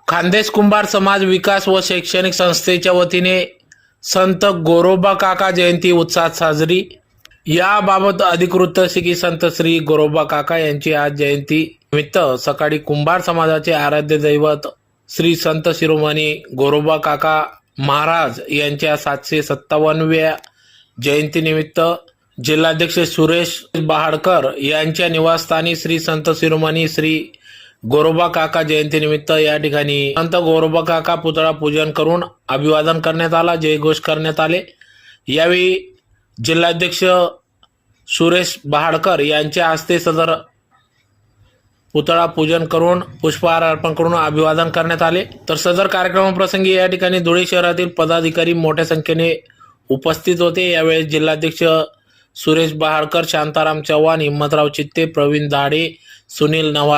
खानदेश कुंभार समाज विकास व शैक्षणिक संस्थेच्या वतीने संत गोरोबा काका जयंती उत्साहात साजरी। याबाबत अधिकृत की संत श्री गोरोबा काका यांची आज जयंती निमित्त सकाळी कुंभार समाजाचे आराध्य दैवत श्री संत शिरोमणी गोरोबा काका महाराज यांच्या 757व्या जयंतीनिमित्त जिल्हाध्यक्ष सुरेश बहाडकर यांच्या निवासस्थानी श्री संत शिरोमणी श्री गोरोबा काका जयंतीनिमित्त या ठिकाणी संत गोरोबा काका पुतळा पूजन करून अभिवादन करण्यात आला, जयघोष करण्यात आले। यावेळी जिल्हाध्यक्ष सुरेश बहाडकर यांच्या हस्ते सदर पुतळा पूजन करून पुष्पहार अर्पण करून अभिवादन करण्यात आले। तर सदर कार्यक्रमाप्रसंगी या ठिकाणी धुळे शहरातील पदाधिकारी मोठ्या संख्येने उपस्थित होते। यावेळी जिल्हाध्यक्ष सुरेश बहाडकर, शांताराम चव्हाण, हिम्मतराव चित्ते, प्रवीण दाढे, सुनील नवार